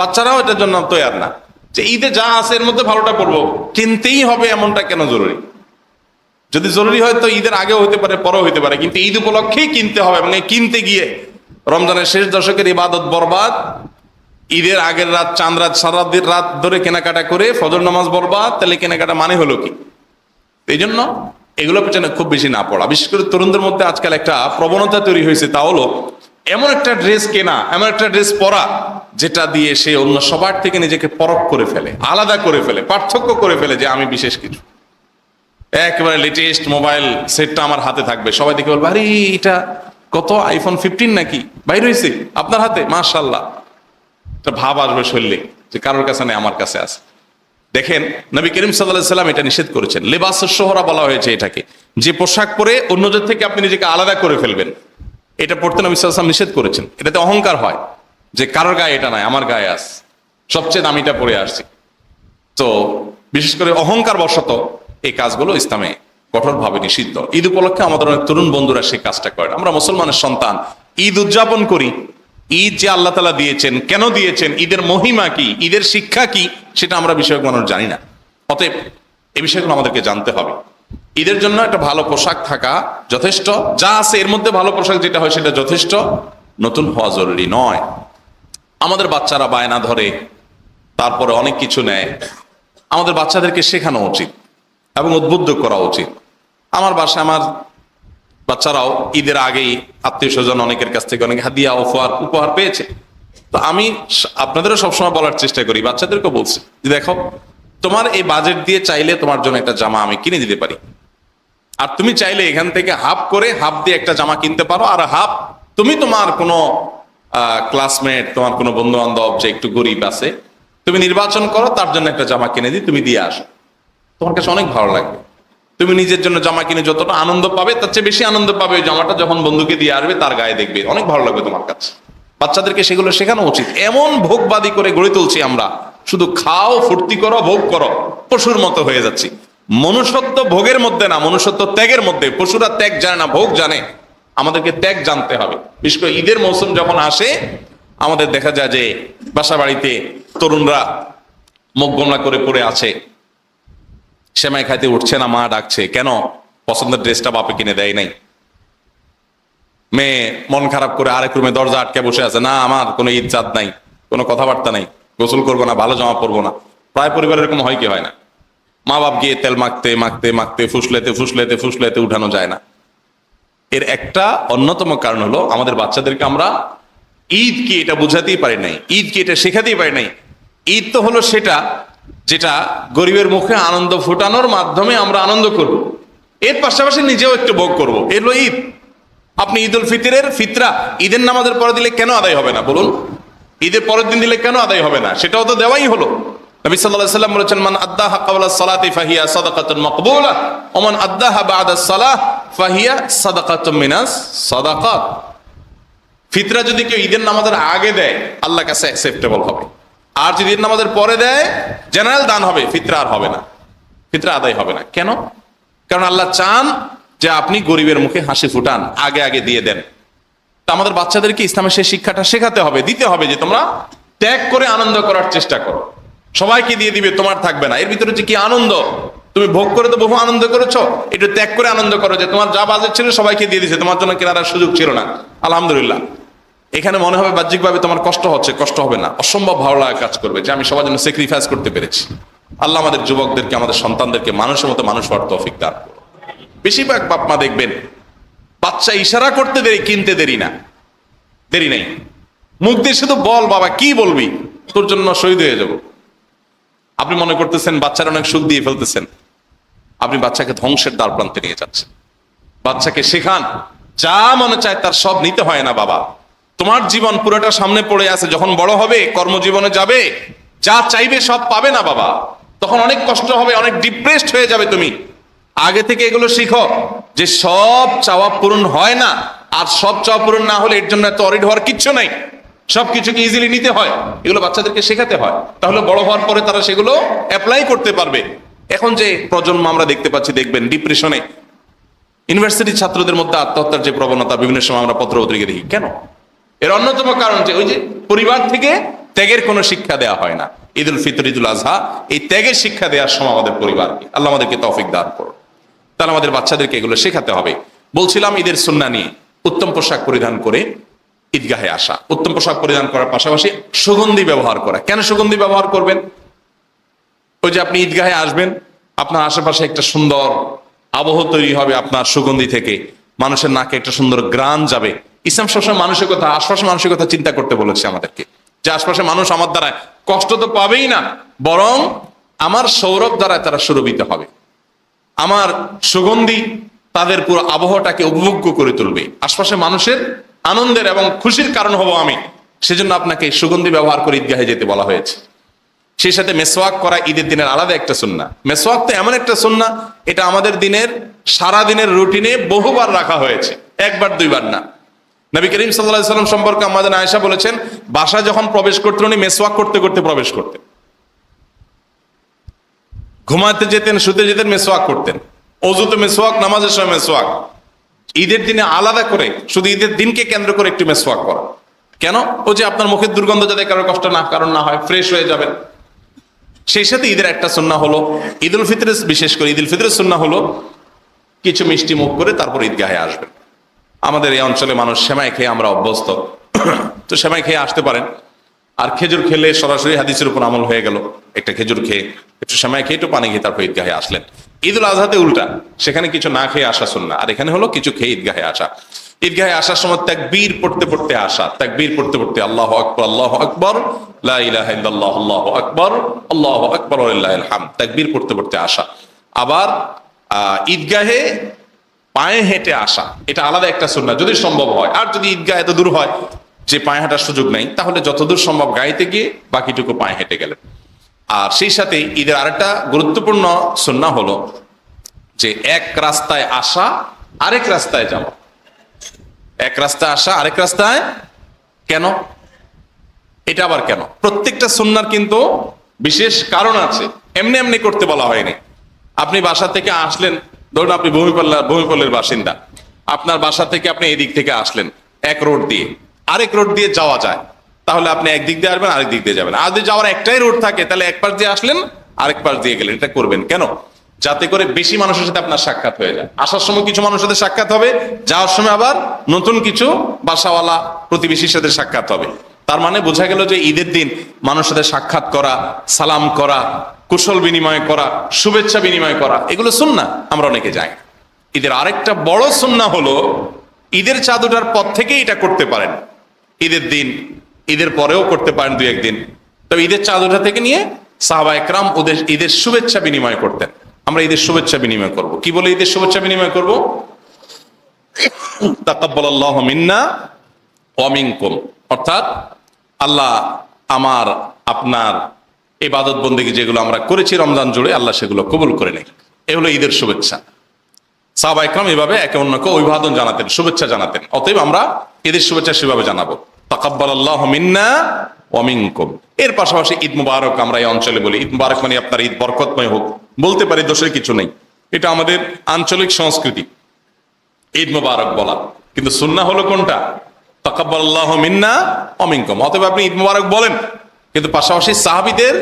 B: বাচ্চারাও এটার জন্য তৈয়ার না যে ঈদে যা আছে এর মধ্যে ভালোটা পড়বো, কিনতেই হবে এমনটা কেন জরুরি? যদি জরুরি হয় তো ঈদের আগেও হতে পারে, পরেও হতে পারে, কিন্তু ঈদ উপলক্ষেই কিনতে হবে। এবং এই কিনতে গিয়ে রমজানের শেষ দশকের ইবাদত বরবাদ, ঈদের আগের রাত চাঁদ রাত সারা রাত ধরে কেনাকাটা করে ফজর নামাজ বরবাদ, তাহলে কেনাকাটা মানে হলো কি? এই জন্য এগুলো পেছনে খুব বেশি না পড়া। বিশেষ করে তরুণদের মধ্যে আজকাল একটা প্রবণতা তৈরি হয়েছে, তা হলো এমন একটা ড্রেস কেনা, এমন একটা ড্রেস পরা, যেটা দিয়ে সে অন্য সবার থেকে নিজেকে পরখ করে ফেলে, আলাদা করে ফেলে, পার্থক্য করে ফেলে যে আমি বিশেষ কিছু। একেবারে লেটেস্ট মোবাইল সেটটা আমার হাতে থাকবে, সবাই দেখে বলবে আরে এটা কত, আইফোন 15 নাকি বাইর হয়েছে আপনার হাতে, মাশাআল্লাহ। একটা ভাব আসবে শরীরে যে কারোর কাছে নেই, আমার কাছে আছে। দেখেন নবী করিম সাল্লাল্লাহু আলাইহি সাল্লাম এটা নিষেধ করেছেন। লেবাসুস শোহরা বলা হয়েছে এটাকে, যে পোশাক পরে অন্যদের থেকে আপনি নিজেকে আলাদা করে ফেলবেন, এটা পড়তে নবী সাল্লাল্লাহু আলাইহি সাল্লাম নিষেধ করেছেন। এটাতে অহংকার হয় যে কারোর গায়ে এটা নাই, আমার গায়ে আছে, সবচেয়ে দামিটা পরে আসছি। তো বিশেষ করে অহংকার বশত এই কাজগুলো ইসলামে কঠোরভাবে নিষিদ্ধ। ঈদ উপলক্ষে আমাদের অনেক তরুণ বন্ধুরা সেই কাজটা করেন। আমরা মুসলমানের সন্তান, ঈদ উদযাপন করি। ঈদ যে আল্লাহ তাআলা দিয়েছেন, কেন দিয়েছেন, ঈদের মহিমা কি, ঈদের শিক্ষা কি, সেটা আমরা বিষয়ক মানুষ জানি না। অতএব এই বিষয়গুলো আমাদেরকে জানতে হবে। ঈদের জন্য একটা ভালো পোশাক থাকা যথেষ্ট, যা আছে এর মধ্যে ভালো পোশাক যেটা হয় সেটা যথেষ্ট, নতুন হওয়া জরুরি নয়। আমাদের বাচ্চারা বায়না ধরে, তারপরে অনেক কিছু নেয়, আমাদের বাচ্চাদেরকে শেখানো উচিত এবং উদ্বুদ্ধ করা উচিত। আমার বাসায় আমার বাচ্চারাও ঈদের আগেই আত্মীয় স্বজন অনেকের কাছ থেকে অনেক হাদিয়া উপহার পেয়েছে। তো আমি আপনাদেরও সবসময় বলার চেষ্টা করি, বাচ্চাদেরকে বলছি যে দেখো, তোমার এই বাজেট দিয়ে চাইলে তোমার জন্য একটা জামা আমি কিনে দিতে পারি, আর তুমি চাইলে এখান থেকে হাফ করে হাফ দিয়ে একটা জামা কিনতে পারো, আর হাফ তুমি তোমার কোনো ক্লাসমেট, তোমার কোনো বন্ধু বান্ধব যে একটু গরিব আছে, তুমি নির্বাচন করো, তার জন্য একটা জামা কিনে দিই, তুমি দিয়ে আসো। তোমার কাছে অনেক ভালো লাগবে। তুমি নিজের জন্য জামা কিনে যতটা আনন্দ পাবে, তার চেয়ে বেশি আনন্দ পাবে ওই জামাটা যখন বন্ধুকে দিয়ে আসবে, তার গায়ে দেখবে, অনেক ভালো লাগবে তোমার কাছে। বাচ্চাদেরকে সেগুলো শেখানো উচিত। এমন ভোগবাদী করে গড়ে তুলছি আমরা, শুধু খাও, ফুর্তি করো, ভোগ করো, পশুর মতো হয়ে যাচ্ছি। মনুষ্যত্ব ভোগের মধ্যে না, মনুষ্যত্ব ত্যাগের মধ্যে। পশুরা ত্যাগ জানে না, ভোগ জানে। আমাদেরকে ত্যাগ জানতে হবে। বিশেষ করে ঈদের মৌসুম যখন আসে, আমাদের দেখা যায় যে বাসা বাড়িতে তরুণরা মুখ গোমরা করে পড়ে আছে, সেমাই খাইতে উঠছে না, মা ডাকছে, কেন? পছন্দের ড্রেসটা বাপে কিনে দেয় নাই। মেয়ে মন খারাপ করে আরেক রুমে দরজা আটকে বসে আছে, না আমার কোনো ঈদ চাঁদ নাই, কোনো কথাবার্তা নাই, গোসল করবো না, ভালো জামা পরবো না। প্রায় পরিবার এরকম হয় কি হয় না? মা বাপ গিয়ে তেল মাখতে মাখতে মাখতে ফুসলেতে ফুসলেতে ফুসলেতে উঠানো যায় না। এর একটা অন্যতম কারণ হলো আমাদের বাচ্চাদেরকে আমরা ঈদ কি এটা বুঝাতেই পারি নাই, ঈদ কি এটা শেখাতেই পারি নাই। ঈদ তো হলো সেটা যেটা গরিবের মুখে আনন্দ ফুটানোর মাধ্যমে আমরা আনন্দ করব, এর পাশাপাশি নিজেও একটু ভোগ করব, এর হলো ঈদ। আপনি ঈদ উল ফিতরের ফিতরা ঈদের নামাজের পরে দিলে কেন আদায় হবে না বলুন? ঈদের পরের দিন দিলে কেন আদায় হবে না? সেটাও তো দেওয়াই হলো। নবী সাল্লাল্লাহু আলাইহি ওয়াসাল্লাম বলেছেন, মান আদ্দাহা ক্বাবলা সালাতি ফাহিয়া সাদাকাতুন মাকবুলা ওয়া মান আদ্দাহা বা'দা সালাহ ফাহিয়া সাদাকাতুম মিনাস সাদাকাত। ফিতরা যদি কেউ ঈদের নামাজের আগে দেয়, আল্লাহর কাছে অ্যাকসেপ্টেবল হবে। আর যদি ঈদের নামাজের পরে দেয়, জেনারেল দান হবে, ফিতরা আর হবে না, ফিতরা আদায় হবে না। কেন? কারণ আল্লাহ চান যে আপনি গরিবের মুখে হাসি ফুটান, আগে আগে দিয়ে দেন। তা আমাদের বাচ্চাদেরকে ইসলামের সেই শিক্ষাটা শেখাতে হবে, দিতে হবে, যে তোমরা ত্যাগ করে আনন্দ করার চেষ্টা করো। সবাইকে দিয়ে দিবে, তোমার থাকবে না। এর ভিতরে যে কি আনন্দ, তুমি ভোগ করে তো বহু আনন্দ করেছো, একটু ত্যাগ করে আনন্দ করো, যে তোমার যা বাজেট ছিল সবাইকে দিয়ে দিছে, তোমার জন্য কেনার সুযোগ ছিল না, আলহামদুলিল্লাহ। এখানে মনে হবে বাহ্যিকভাবে তোমার কষ্ট হচ্ছে, কষ্ট হবে না, অসম্ভব ভালো লাগা কাজ করবে যে আমি সবার জন্য স্যাক্রিফাইস করতে পেরেছি। আল্লাহ আমাদের যুবকদেরকে, আমাদের সন্তানদেরকে মানুষের মতো মানুষ হওয়ার তৌফিক দান করুন। বেশিরভাগ বাপ মা দেখবেন বাচ্চা ইশারা করতে দেরি, কিনতে দেরি না, দেরি নেই, মুখ দিয়ে শুধু বল বাবা, কি বলবি, তোর জন্য শহীদ হয়ে যাব। আপনি মনে করতেছেন বাচ্চারা অনেক সুখ দিয়ে ফেলতেছেন, আপনি বাচ্চাকে ধ্বংসের দ্বার প্রান্তে নিয়ে যাচ্ছেন। বাচ্চাকে শেখান, যা মনে চায় তার সব নিতে হয় না বাবা। তোমার জীবন পুরোটা সামনে পড়ে আছে, যখন বড় হবে, কর্মজীবনে যাবে, যা চাইবে সব পাবে না বাবা, তখন অনেক কষ্ট হবে, অনেক ডিপ্রেসড হয়ে যাবে। তুমি আগে থেকে এগুলো শিখো যে সব চাওয়া পূরণ হয় না, আর সব চাওয়া পূরণ না হলে এর জন্য এত অরিড হওয়ার কিচ্ছু নাই, সবকিছুকে ইজিলি নিতে হয়। এগুলো বাচ্চাদেরকে শেখাতে হয়, তাহলে বড় হওয়ার পরে তারা সেগুলো অ্যাপ্লাই করতে পারবে। এখন যে প্রজন্ম আমরা দেখতে পাচ্ছি, দেখবেন ডিপ্রেশনে, ইউনিভার্সিটির ছাত্রদের মধ্যে আত্মহত্যার যে প্রবণতা বিভিন্ন সময় আমরা পত্র-পত্রিকা দেখি, কেন? এর অন্যতম কারণ যে ওই যে পরিবার থেকে ত্যাগের কোনো শিক্ষা দেওয়া হয় না। ঈদ উল ফিতর, ঈদ উল আজহা, এই ত্যাগের শিক্ষা দেওয়ার সময় আমাদের পরিবারকে, আল্লাহ আমাদেরকে তৌফিক দান করুন। তাহলে আমাদের বাচ্চাদেরকে এগুলো শেখাতে হবে। বলছিলাম ঈদের সুন্নাহ নিয়ে, উত্তম পোশাক পরিধান করে ঈদগাহে আসা, উত্তম পোশাক পরিধান করার পাশাপাশি সুগন্ধি ব্যবহার করা। কেন সুগন্ধি ব্যবহার করবেন? ওই যে আপনি ঈদগাহে আসবেন, আপনার আশেপাশে একটা সুন্দর আবহ তৈরি হবে আপনার সুগন্ধি থেকে, মানুষের নাকে একটা সুন্দর গ্রাণ যাবে। ইসলাম সবসময় মানুষের কথা, আশপাশের মানুষের কথা চিন্তা করতে বলেছে আমাদেরকে, যে আশপাশে মানুষ আমার দ্বারা কষ্ট তো পাবেই না, বরং আমার সৌরভ দ্বারা তারা সুরভিত হবে, আমার সুগন্ধি তাদের পুরো আবহাওয়াটাকে উপভোগ্য করে তুলবে, আশপাশে মানুষের আনন্দের এবং খুশির কারণ হব আমি। সেজন্য আপনাকে সুগন্ধি ব্যবহার করে ঈদগাহে যেতে বলা হয়েছে। সেই সাথে মেসওয়াক করা ঈদের দিনের আলাদা একটা সুন্নাহ। মেসওয়াক তো এমন একটা সুন্নাহ, এটা আমাদের দিনের সারা দিনের রুটিনে বহুবার রাখা হয়েছে, একবার দুইবার না। নবী করিম সাল্লাল্লাহু আলাইহি সাল্লাম সম্পর্কে আমাদের আয়েশা বলেছেন, বাসা যখন প্রবেশ করতেন উনি মেসওয়াক করতে করতে প্রবেশ করতেন, ঘুমাতে যেতেন, শুতে যেতেন, মেসওয়াক করতেন, অজুতে মেসওয়াক, নামাজের সময় মেসওয়াক। ঈদের দিনে আলাদা করে, শুধু ঈদের দিনকে কেন্দ্র করে একটু মেসওয়াক করা। কেন? ও যে আপনার মুখের দুর্গন্ধ যাতে কারো কষ্ট না কারণ না হয়, ফ্রেশ হয়ে যাবেন। সেই সাথে ঈদের একটা সুন্নাহ হলো, ঈদ উল ফিতরের, বিশেষ করে ঈদ উল ফিতরের সুন্নাহ হলো কিছু মিষ্টি মুখ করে তারপর ঈদগাহে আসবেন। আমাদের এই অঞ্চলে মানুষ সেমাই খেয়ে আমরা অভ্যস্ত, তো সেমাই খেয়ে আসতে পারেন। আর খেজুর খেলে সরাসরি হাদিসের উপর আমল হয়ে গেল, একটা খেজুর খেয়ে, একটু সেমাই খেয়ে, একটু পানি খেয়ে তারপর ঈদগাহে আসলেন। ঈদ উল আজহাতে উল্টা, সেখানে কিছু না খেয়ে আসা সুন্নাহ, আর এখানে হলো কিছু খেয়ে ঈদগাহে আসা। ঈদগাহে আসার সময় তাকবীর পড়তে পড়তে আসা, তাকবীর পড়তে পড়তে আল্লাহু আকবার, আল্লাহু আকবার, লা ইলাহা ইল্লাল্লাহ, আল্লাহু আকবার, আল্লাহু আকবার ওয়া লিল্লাহিল হামদ, তাকবীর পড়তে পড়তে আসা। আবার ঈদগাহে পায়ে হেঁটে আসা, এটা আলাদা একটা সুন্নাহ যদি সম্ভব হয়। আর যদি ঈদগাহ এত দূর হয় যে পায়ে হাঁটার সুযোগ নেই, তাহলে যতদূর সম্ভব গাড়িতে গিয়ে বাকিটুকু পায়ে হেঁটে গেলেন। আর সেই সাথে ঈদের আরেকটা গুরুত্বপূর্ণ সুন্নাহ হলো যে এক রাস্তায় আসা, আরেক রাস্তায় যাওয়া। এক রাস্তায় আসা, আরেক রাস্তায়, কেন? এটা আবার কেন? প্রত্যেকটা সুন্নাহর কিন্তু বিশেষ কারণ আছে, এমনি এমনি করতে বলা হয়নি। আপনি বাসা থেকে আসলেন, ধরুন আপনি ভূমিপল্লের বাসিন্দা, আপনার বাসা থেকে আপনি এদিক থেকে আসলেন এক রোড দিয়ে, আরেক রোড দিয়ে যাওয়া যায়, তাহলে আপনি একদিক দিয়ে আসবেন, আরেক দিক দিয়ে যাবেন। আর যদি যাওয়ার একটাই রোড থাকে, তাহলে এক পাশ দিয়ে আসলেন, আরেক পাশ দিয়ে গেলেন। এটা করবেন কেন? যাতে করে বেশি মানুষের সাথে আপনার সাক্ষাৎ হয়ে যায়। আসার সময় কিছু মানুষের সাথে সাক্ষাৎ হবে, যাওয়ার সময় আবার নতুন কিছু বাসাওয়ালা প্রতিবেশীর সাথে সাক্ষাৎ হবে। তার মানে বোঝা গেল যে ঈদের দিন মানুষের সাথে সাক্ষাৎ করা, সালাম করা, কুশল বিনিময় করা, শুভেচ্ছা বিনিময় করা, এগুলো সুন্নাহ, আমরা অনেকে যাই। ঈদের আরেকটা বড় সুন্নাহ হলো, ঈদের চাঁদ ওঠার পর থেকেই এটা করতে পারেন। ঈদের দিন, ঈদের পরেও করতে পারেন দুই একদিন। তবে ঈদের চাঁদ ওঠা থেকে নিয়ে সাহাবা একরাম ওদের ঈদের শুভেচ্ছা বিনিময় করতেন। আমরা ঈদের শুভেচ্ছা বিনিময় করব। কি বলে ঈদের শুভেচ্ছা বিনিময় করব? তাকাব্বালাল্লাহু মিন্না ওয়া মিনকুম, অর্থাৎ আল্লাহ আমার আপনার ইবাদত বন্দেগী যেগুলো আমরা করেছি রমজান জুড়ে, আল্লাহ সেগুলো কবুল করে নেয়। এ হলো ঈদের শুভেচ্ছা। সাহাবা একরাম এভাবে একে অন্যকে অভিবাদন জানাতেন, শুভেচ্ছা জানাতেন। অতএব আমরা ঈদের শুভেচ্ছা সেভাবে জানাবো, তাকাব্বালাল্লাহু মিন্না ওয়া মিনকুম। এর পাশাপাশি ঈদ মুবারক আমরা এই অঞ্চলে বলি। ঈদ মুবারক মানে আপনার ঈদ বরকতময় হোক, বলতে পারি, দোষের কিছু নেই, এটা আমাদের আঞ্চলিক সংস্কৃতি ঈদ মুবারক বলা। কিন্তু সুন্নাহ হলো কোনটা? তাকাব্বালাল্লাহু মিন্না ওয়া মিনকুম। অতএব আপনি ঈদ মুবারক বলেন, কিন্তু পাশাপাশি সাহাবীদের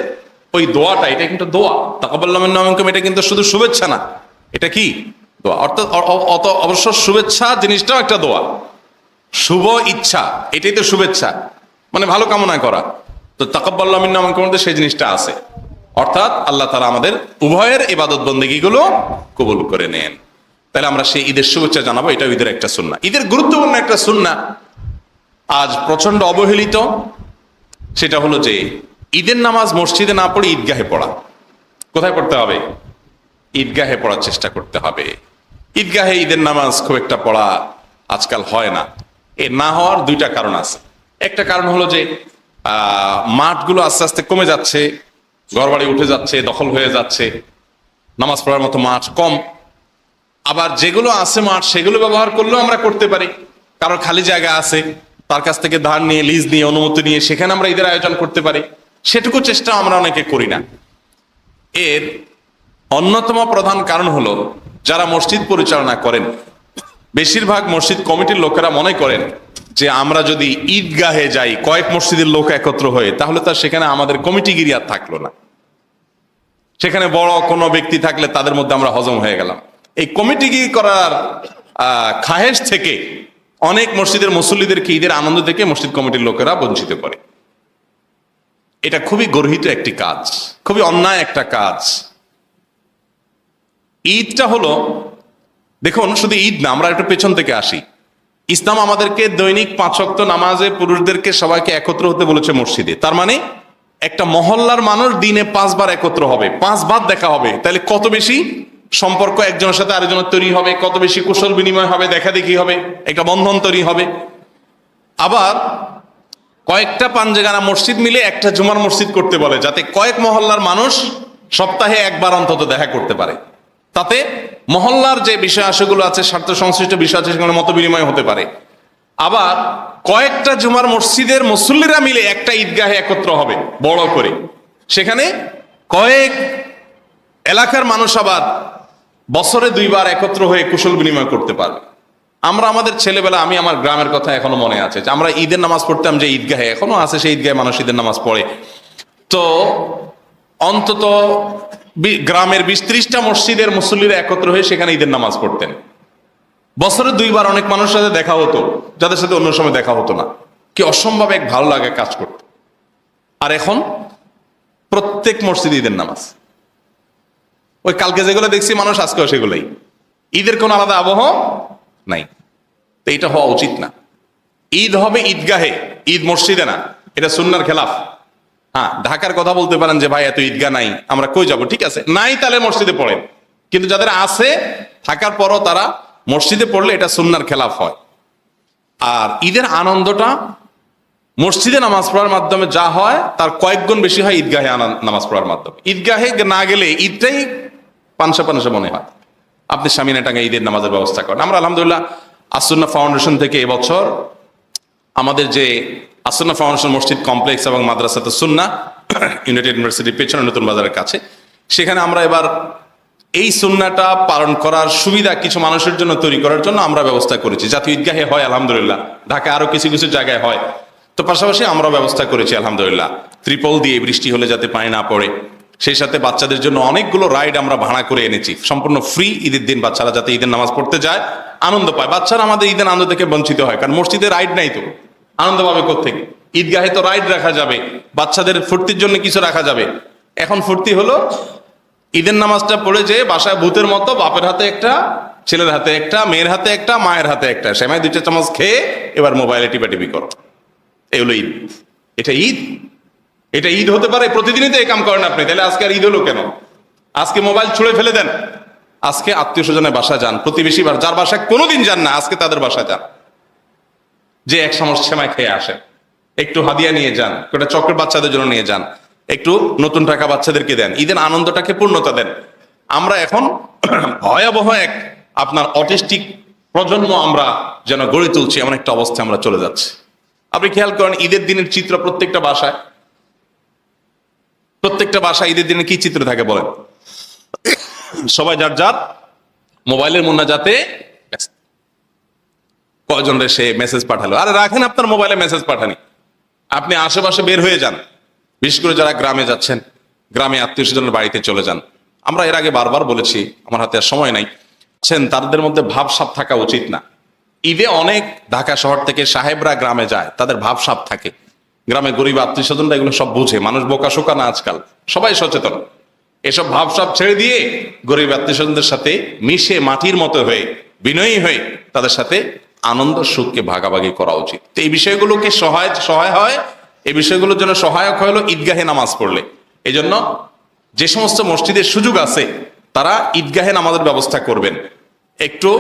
B: ওই দোয়াটা, এটা কিন্তু দোয়া। তাকাব্বালাল্লাহু মিন্না ওয়া মিনকুম, এটা কিন্তু শুধু শুভেচ্ছা না, এটা কি? দোয়া। অর্থাৎ অবশ্য শুভেচ্ছা জিনিসটাও একটা দোয়া। শুভ ইচ্ছা, এটাই তো শুভেচ্ছা, মানে ভালো কামনা করা। তো তাকাব্বালাল্লাহু মিন্না ওয়া মিনকুম সেই জিনিসটা আছে, অর্থাৎ আল্লাহ তাআলা আমাদের উভয়ের ইবাদত বন্দেগীগুলো কবুল করে নেন। তাহলে আমরা সেই ঈদের শুভেচ্ছা জানাবো, এটা ঈদের একটা সুন্নাহ। ঈদের গুরুত্বপূর্ণ একটা সুন্নাহ আজ প্রচন্ড অবহেলিত, সেটা হলো যে ঈদের নামাজ মসজিদে না পড়ে ঈদগাহে পড়া। কোথায় পড়তে হবে? ঈদগাহে পড়ার চেষ্টা করতে হবে। ঈদগাহে ঈদের নামাজ খুব একটা পড়া আজকাল হয় না। এ না হওয়ার দুইটা কারণ আছে। একটা কারণ হলো যে মাঠগুলো আস্তে আস্তে কমে যাচ্ছে, ঘরবাড়ি উঠে যাচ্ছে, দখল হয়ে যাচ্ছে, নামাজ পড়ার মতো মাঠ কম। আবার যেগুলো আছে মাঠ, সেগুলো ব্যবহার করলেও আমরা করতে পারি। কারো খালি জায়গা আছে, তার কাছ থেকে ধার নিয়ে, লিজ নিয়ে, অনুমতি নিয়ে সেখানে আমরা ঈদের আয়োজন করতে পারি, সেটুকু চেষ্টা আমরা অনেকে করি না। এর অন্যতম প্রধান কারণ হলো, যারা মসজিদ পরিচালনা করেন, বেশিরভাগ মসজিদ কমিটির লোকেরা মনে করেন যে আমরা যদি ঈদগাহে যাই কয়েক মসজিদের লোক একত্র হয়ে, তাহলে তার সেখানে আমাদের কমিটিগিরি আর থাকলো না। সেখানে বড় কোনো ব্যক্তি থাকলে তাদের মধ্যে আমরা হজম হয়ে গেলাম। এই কমিটিগিরি করার খাহেশ থেকে অনেক মসজিদের মুসল্লিদেরকে ঈদের আনন্দ থেকে মসজিদ কমিটির লোকেরা বঞ্চিত করে। এটা খুবই গর্হিত একটি কাজ, খুবই অন্যায় একটা কাজ। ঈদটা হলো, দেখুন শুধু ঈদ না, আমরা একটু পেছন থেকে আসি। ইসলাম আমাদেরকে দৈনিক 5 ওয়াক্ত নামাজে পুরুষদেরকে সবাইকে একত্র হতে বলেছে মসজিদে। তার মানে একটা মহল্লার মানুষ দিনে 5 বার একত্র হবে, 5 বার দেখা হবে। তাহলে কত বেশি সম্পর্ক একজনের সাথে আরেকজনের তৈরি হবে, কত বেশি কুশল বিনিময় হবে, দেখা দেখি হবে, একটা বন্ধন তৈরি হবে। আবার কয়েকটা পাঞ্জেগানা মসজিদ মিলে একটা জুমার মসজিদ করতে বলে, যাতে কয়েক মহল্লার মানুষ সপ্তাহে একবার অন্তত দেখা করতে পারে। তাতে মহল্লার যে বিষয় আশয়গুলো আছে, স্বার্থ সংশ্লিষ্ট বিষয় আছে, সেগুলো মত বিনিময় হতে পারে। আবার কয়েকটা জুমার মসজিদের মুসল্লিরা মিলে একটা ঈদগাহে একত্র হবে বড় করে, সেখানে কয়েক এলাকার মানুষ আবার বছরে 2 বার একত্র হয়ে কুশল বিনিময় করতে পারবে। আমরা আমাদের ছেলেবেলা, আমি আমার গ্রামের কথা এখনো মনে আছে, যে আমরা ঈদের নামাজ পড়তাম যে ঈদগাহে, এখনো আছে সেই ঈদগাহে মানুষ ঈদের নামাজ পড়ে। তো অন্তত গ্রামের 20-30টা মসজিদের মুসল্লিরা একত্র হয়ে সেখানে ঈদের নামাজ পড়তেন। বছরে 2 বার অনেক মানুষের সাথে দেখা হতো, যাদের সাথে অন্য সময় দেখা হতো না। কি অসম্ভব এক ভালো লাগে কাজ করতে। আর এখন প্রত্যেক মসজিদে ঈদের নামাজ। ওই কালকে যেগুলো দেখছি মানুষ, আজকেও সেগুলোই। ঈদের কোনো আলাদা আবহ নাই। তো এটা হওয়া উচিত না। ঈদ হবে ঈদগাহে, ঈদ মসজিদে না। এটা সুন্নাহর খেলাফ। হ্যাঁ, ঢাকার কথা বলতে পারেন যে ভাই এত ঈদগাহ নাই, আমরা কই যাব? ঠিক আছে, নাই তাহলে মসজিদে পড়েন। কিন্তু যাদের আছে, থাকার পরও তারা মসজিদে পড়লে এটা সুন্নাহর খেলাফ হয়। আর ঈদের আনন্দটা মসজিদে নামাজ পড়ার মাধ্যমে যা হয়, তার কয়েক গুণ বেশি হয় ঈদগাহে নামাজ পড়ার মাধ্যমে। ঈদগাহে না গেলে ঈদটাই পানসা পানসা মনে হয়। আপনি সামিনাটাঙ্গে ঈদের নামাজের ব্যবস্থা করেন। আমরা আলহামদুলিল্লাহ আসুন্নাহ ফাউন্ডেশন থেকে এবছর আমাদের যে আসুন্নাহ ফাউন্ডেশন মসজিদ কমপ্লেক্স এবং মাদ্রাসাতে সুন্নাহ ইউনাইটেড ইউনিভার্সিটির পেছনে নতুন বাজারের কাছে, সেখানে আমরা এবার এই সুন্নাহটা পালন করার সুবিধা কিছু মানুষের জন্য তৈরি করার জন্য আমরা ব্যবস্থা করেছি। জাতীয় ঈদগাহে হয় আলহামদুলিল্লাহ, ঢাকায় আরো কিছু কিছু জায়গায় হয়। তো পাশাপাশি আমরা ব্যবস্থা করেছি আলহামদুলিল্লাহ, ত্রিপল দিয়ে বৃষ্টি হলে যাতে পানি না পড়ে। সেই সাথে বাচ্চাদের জন্য অনেকগুলো রাইড আমরা ভাড়া করে এনেছি, সম্পূর্ণ ফ্রি। ঈদের দিন বাচ্চারা যাতে ঈদের নামাজ পড়তে যায়, আনন্দ পায়। বাচ্চারা আমাদের ঈদের আনন্দ থেকে বঞ্চিত হয়, কারণ মসজিদে রাইড নাই, তো আনন্দ পাবে কোত্থেকে? ঈদগাহে তো রাইড রাখা যাবে, বাচ্চাদের ফুর্তির জন্য কিছু রাখা যাবে। এখন ফুর্তি হলো ঈদের নামাজটা পড়ে যে বাসায় ভূতের মতো বাপের হাতে একটা, ছেলের হাতে একটা, মেয়ের হাতে একটা, মায়ের হাতে একটা, সেমাই 2 চামচ খেয়ে এবার মোবাইলে টিপাটিপি করো। এই হলো ঈদ। এটা ঈদ? এটা ঈদ হতে পারে? প্রতিদিনই তো এই কাম করেন আপনি, তাহলে আজকে আর ঈদ হলো কেন? আজকে মোবাইল ছুঁড়ে ফেলে দেন। আজকে আত্মীয় স্বজনের বাসায় যান, প্রতিবেশী যার বাসায় কোনোদিন যান না, আজকে তাদের বাসায় যান, যে 1 চামচ সেমাই খেয়ে আসেন, একটু হাদিয়া নিয়ে যান, একটা চকলেট বাচ্চাদের জন্য নিয়ে যান, একটু নতুন টাকা বাচ্চাদেরকে দেন, ঈদের আনন্দটাকে পূর্ণতা দেন। আমরা এখন ভয়াবহ এক আপনার অটিস্টিক প্রজন্ম আমরা যেন গড়ে তুলছি, এমন একটা অবস্থায় আমরা চলে যাচ্ছি। আপনি খেয়াল করেন ঈদের দিনের চিত্র প্রত্যেকটা বাসায় ঈদের দিনে কি চিত্র থাকে বলেন? সবাই যার যার মোবাইলের মুন্নাজাতে ব্যস্ত। কয়জন রে সে মেসেজ পাঠালো? আরে রাখেন আপনার মোবাইলে মেসেজ পাঠানি, আপনি আশেপাশে বের হয়ে যান। বিশেষ করে যারা গ্রামে যাচ্ছেন, গ্রামে আত্মীয় স্বজনের বাড়িতে চলে যান। আমরা এর আগে বারবার বলেছি, আমার হাতে আর সময় নাই, তাদের মধ্যে ভাবসাব থাকা উচিত না। ঈদে অনেক ঢাকা শহর থেকে সাহেবরা গ্রামে যায়, তাদের ভাবসাব থাকে। গ্রামে গরিব আত্মীয় স্বজনরা এগুলো সব বুঝে, মানুষ বোকা শোকা না, আজকাল সবাই সচেতন। এসব ভাবসাব ছেড়ে দিয়ে গরিব আত্মীয় স্বজনদের সাথে মিশে মাটির মতো হয়ে, বিনয়ী হয়ে তাদের সাথে আনন্দ সুখকে ভাগাভাগি করা উচিত। তো এই বিষয়গুলোকে সহায় হয়, এই বিষয়গুলোর জন্য সহায়ক হলো ঈদগাহে নামাজ পড়লে। এই জন্য যে সমস্ত মসজিদের সুযোগ আছে তারা ঈদগাহে নামাজের ব্যবস্থা করবেন, একটু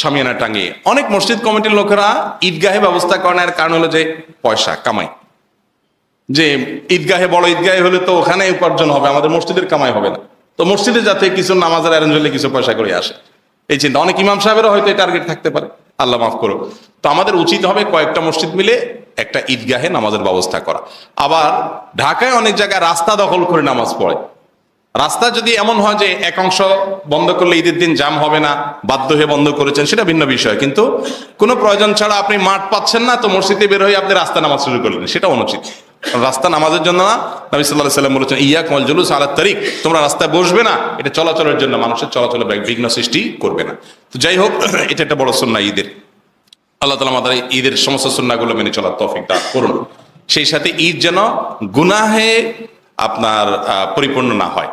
B: সামিয়ানা টাঙিয়ে। অনেক মসজিদ কমিটির লোকেরা ঈদগাহে ব্যবস্থা করার কারণ হলো যে পয়সা কামাই, যে ঈদগাহে, বড় ঈদগাহে হলে তো ওখানে উপার্জন হবে, আমাদের মসজিদের কামাই হবে না, তো মসজিদে যাতে কিছু নামাজের অ্যারেঞ্জ হলে কিছু পয়সা করে আসে, এই চিন্তা। অনেক ইমাম সাহেবেরও হয়তো এই টার্গেট থাকতে পারে, আল্লাহ মাফ করুক। তো আমাদের উচিত হবে কয়েকটা মসজিদ মিলে একটা ঈদগাহে নামাজের ব্যবস্থা করা। আবার ঢাকায় অনেক জায়গায় রাস্তা দখল করে নামাজ পড়ে। রাস্তা যদি এমন হয় যে এক অংশ বন্ধ করলে ঈদের দিন জাম হবে না, বাধ্য হয়ে বন্ধ করেছেন, সেটা ভিন্ন বিষয়। কিন্তু কোনো প্রয়োজন ছাড়া আপনি মাঠ পাচ্ছেন না, তো মসজিদে বের হয়ে আপনি রাস্তা নামাজ শুরু করলেন, সেটা অনুচিত। রাস্তা নামাজের জন্য না। নবী সাল্লাল্লাহু আলাইহি ওয়াসাল্লাম বলেছেন ইয়াকুম ওয়াল জুলুস আলা তারিক, তোমরা রাস্তায় বসবে না, এটা চলাচলের জন্য, মানুষের চলাচলে বিঘ্ন সৃষ্টি করবে না। তো যাই হোক, এটা একটা বড় সুন্নাহ ঈদের। আল্লাহ তাআলা আমাদের ঈদের সমস্ত সুন্নাহগুলো মেনে চলার তৌফিক দান করুন। সেই সাথে ঈদ যেন গুনাহে আপনার পরিপূর্ণ না হয়।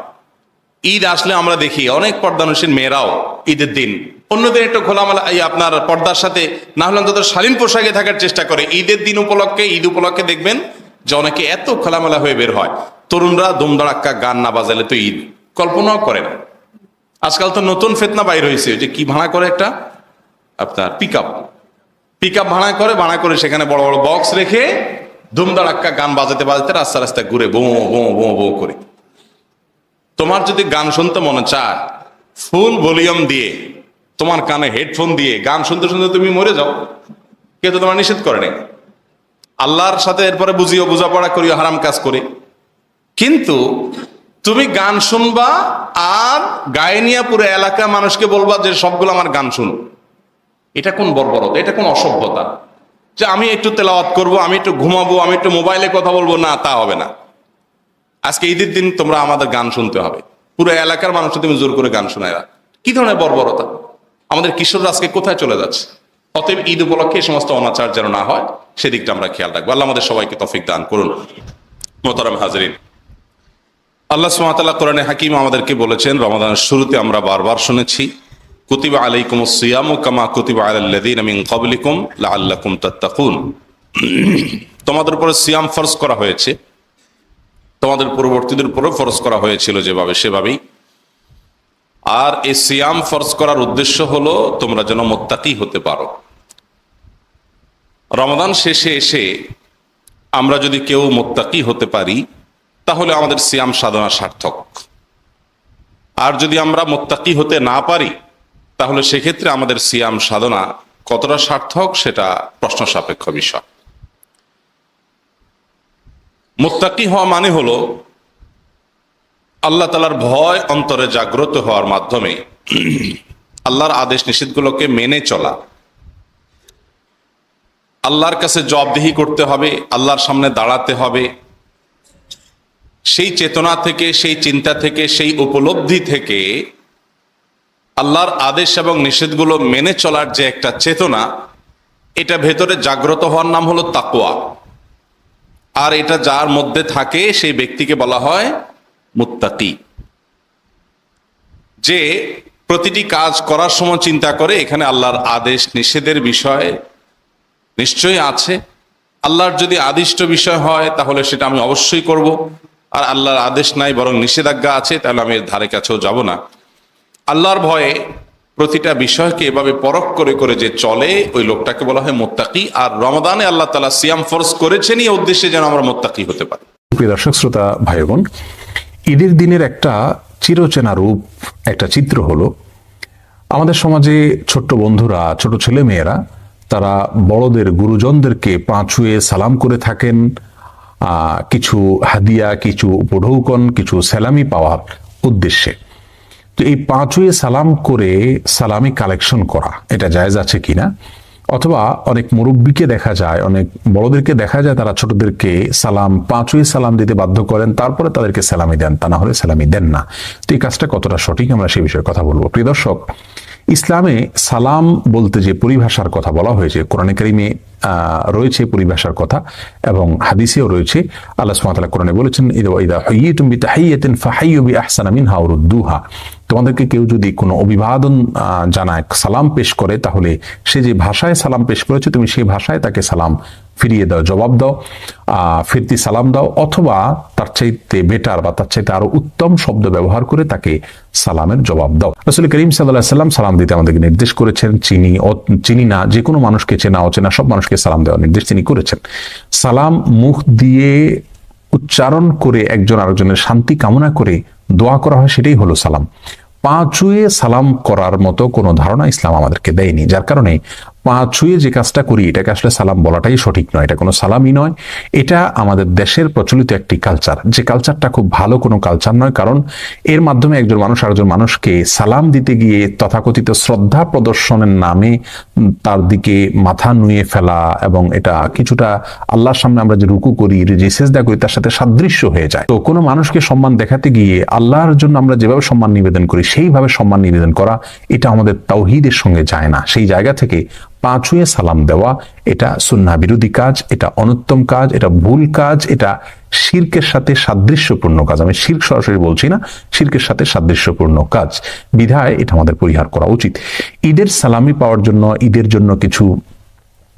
B: ঈদ আসলে আমরা দেখি অনেক পর্দানুশীল মেয়েরাও ঈদের দিন অন্যদের একটু খোলামেলা আপনার পর্দার সাথে না হলে অন্তত শালীন পোশাকে থাকার চেষ্টা করে। ঈদের দিন উপলক্ষে, ঈদ উপলক্ষে দেখবেন যে অনেকে এত খোলামেলা হয়ে বের হয়। তরুণরা দুমদাড়াক্কা গান না বাজালে তো ঈদ কল্পনাও করে না। আজকাল তো নতুন ফেতনা বাইর হয়েছে যে কি ভাড়া করে একটা আপনার পিক আপ ভাড়া করে সেখানে বড় বড় বক্স রেখে ধুমধাড়াক্কা গান বাজাতে বাজাতে রাস্তা রাস্তায় ঘুরে বো বো বো বো করে। তোমার যদি গান শুনতে মনে চায়, ফুল ভলিউম দিয়ে তোমার কানে হেডফোন দিয়ে গান শুনতে শুনতে তুমি মরে যাও, কে তো তোমার নিষেধ করে নাই। আল্লাহর সাথে এরপরে বোঝাপড়া করিও হারাম কাজ করে। কিন্তু তুমি গান শুনবা আর গায়ে নিয়ে পুরো এলাকা মানুষকে বলবা যে সবগুলো আমার গান শুন। এটা কোন বর্বরতা, এটা কোন অসভ্যতা যে আমি একটু তেলাওয়াত করব, আমি একটু ঘুমাবো, আমি একটু মোবাইলে কথা বলবো? না, তা হবে না। আজকে ঈদের দিন তোমরা আমাদের গান শুনতে হবে, পুরো এলাকার মানুষকে তুমি জোর করে গান শোনায়। কি ধরনের বর্বরতা! আমাদের কিশোররা আজকে কোথায় চলে যাচ্ছে? অতএব ঈদ উপলক্ষে এই সমস্ত অনাচার যেন না হয় সেদিকটা আমরা খেয়াল রাখবো। আল্লাহ আমাদের সবাইকে তৌফিক দান করুন। মোহতারাম হাজরিন, আল্লাহ সুবহানাহু ওয়া তাআলা কোরআনে হাকিম আমাদেরকে বলেছেন, রমাদানের শুরুতে আমরা বারবার শুনেছি, কুতিবা আলাইকুমুস সিয়ামু কামা কুতিবা আলাল লাযীনা মিন ক্বাবলিকুম লাআল্লাকুম তাত্তাকুন। তোমাদের উপরে সিয়াম ফরজ করা হয়েছে, তোমাদের পূর্ববর্তীদের উপরে ফরজ করা হয়েছিল যেভাবে সেভাবেই। আর এই সিয়াম ফরজ করার উদ্দেশ্য হলো তোমরা যেন মুত্তাকি হতে পারো। রমাদান শেষে এসে আমরা যদি কেউ মুত্তাকি হতে পারি তাহলে আমাদের সিয়াম সাধনা সার্থক। আর যদি আমরা মুত্তাকি হতে না পারি তাহলে সেক্ষেত্রে আমাদের সিয়াম সাধনা কতটা সার্থক সেটা প্রশ্ন সাপেক্ষ বিষয়। মুত্তাকি হওয়া মানে হলো আল্লাহ তাআলার ভয় অন্তরে জাগ্রত হওয়ার মাধ্যমে আল্লাহর আদেশ নিষেধগুলোকে মেনে চলা, আল্লাহর কাছে জবাবদিহি করতে হবে, আল্লাহর সামনে দাঁড়াতে হবে। সেই চেতনা থেকে, সেই চিন্তা থেকে, সেই উপলব্ধি থেকে আল্লাহর আদেশ এবং নিষেধগুলো মেনে চলার যে একটা চেতনা, এটা ভেতরে জাগ্রত হওয়ার নাম হলো তাকওয়া। আর এটা যার মধ্যে থাকে সেই ব্যক্তিকে বলা হয় মুত্তাকি। যে প্রতিটি কাজ করার সময় চিন্তা করে এখানে আল্লাহর আদেশ নিষেধের বিষয় নিশ্চয়ই আছে। আল্লাহর যদি আদিষ্ট বিষয় হয় তাহলে সেটা আমি অবশ্যই করব, আর আল্লাহর আদেশ নাই বরং নিষেধাজ্ঞা আছে তাহলে আমি এর ধারে কাছেও যাব না। আল্লাহর ভয়ে প্রতিটা বিষয়কে এভাবে পরখ করে করে যে চলে ওই লোকটাকে বলা হয় মুত্তাকি। আর রমাদানে আল্লাহ তাআলা সিয়াম ফরজ করেছেন এই উদ্দেশ্যে যেন আমরা মুত্তাকি হতে পারি।
A: প্রিয় দর্শক শ্রোতা ভাই বোন, ঈদের দিনের একটা চিরচেনা রূপ, একটা চিত্র হলো আমাদের সমাজে ছোট্ট বন্ধুরা, ছোট ছেলে মেয়েরা তারা বড়দের, গুরুজনদেরকে পা ছুঁয়ে সালাম করে থাকেন, কিছু হাদিয়া, কিছু উপঢৌকন, কিছু সালামি পাওয়ার উদ্দেশ্যে। তো এই পা ছুঁয়ে সালাম করে সালামি কালেকশন করা এটা জায়েজ আছে কিনা, অথবা অনেক মুরব্বীকে দেখা যায়, অনেক বড়দেরকে দেখা যায় তারা ছোটদেরকে সালাম, পা ছুঁয়ে সালাম দিতে বাধ্য করেন, তারপরে তাদেরকে সালামি দেন, তা না হলে সালামি দেন না। তো এই কাজটা কতটা সঠিক আমরা সেই বিষয়ে কথা বলবো। প্রিয় দর্শক, ইসলামে সালাম বলতে যে পরিভাষার কথা বলা হয়েছে, কোরআনে কারিমে রয়েছে পরিভাষার কথা এবং হাদিসেও রয়েছে। আল্লাহ সুবহানাহু ওয়া তাআলা কোরআনে বলেছেন, ইযা হুয়িতুম বিতাহিয়াতিন ফাহাইয়ু বিআহসানা মিনহা আও রুদ্দুহা। তোমাদেরকে কেউ যদি কোনো অভিবাদন জানায়, সালাম পেশ করে, তাহলে সে যে ভাষায় সালাম পেশ করেছে তুমি সেই ভাষায় তাকে সালাম ফিরিয়ে দাও, জবাব দাও, ফিরতি সালাম দাও, অথবা তার চাইতে বেটার বা তার চাইতে আরো উত্তম শব্দ ব্যবহার করে তাকে সালামের জবাব দাও। রাসূল করিম সাল্লাল্লাহু আলাইহি ওয়াসাল্লাম সালাম দিতে আমাদেরকে নির্দেশ করেছেন। চিনি না, যে কোনো মানুষকে, চেনা অচেনা সব মানুষকে সালাম দেওয়ার নির্দেশ তিনি করেছেন। সালাম মুখ দিয়ে উচ্চারণ করে একজন আরেকজনের শান্তি কামনা করে দোয়া করা হয়, সেটাই হলো সালাম। পা ছুঁয়ে সালাম করার মতো কোনো ধারণা ইসলাম আমাদেরকে দেয়নি, যার কারণে পা ছুঁয়ে যে কাজটা করি এটাকে আসলে সালাম বলাটাই সঠিক নয়, এটা কোনো সালামই নয়। এটা আমাদের দেশের প্রচলিত একটি কালচার, যে কালচারটা খুব ভালো কোনো কালচার নয়। কারণ এর মাধ্যমে একজন মানুষ আরেকজন মানুষকে সালাম দিতে গিয়ে তথাকথিত শ্রদ্ধা প্রদর্শনের নামে তার দিকে মাথা নুয়ে ফেলা, এবং এটা কিছুটা আল্লাহর সামনে আমরা যে রুকু করি, যে সেজদা করি, তার সাথে সাদৃশ্য হয়ে যায়। তো কোনো মানুষকে সম্মান দেখাতে গিয়ে আল্লাহর জন্য আমরা যেভাবে সম্মান নিবেদন করি সেইভাবে সম্মান নিবেদন করা, এটা আমাদের তাওহীদের সঙ্গে যায় না। সেই জায়গা থেকে পা ছুঁয়ে সালাম দেওয়া এটা সুন্নাহ বিরোধী কাজ, এটা অনুত্তম কাজ, এটা ভুল কাজ, এটা শিরকের সাথে সাদৃশ্যপূর্ণ কাজ। আমি শিরক সরাসরি বলছি না, শিরকের সাথে সাদৃশ্যপূর্ণ কাজ, বিধায় এটা আমাদের পরিহার করা উচিত। ঈদের সালামি পাওয়ার জন্য, ঈদের জন্য কিছু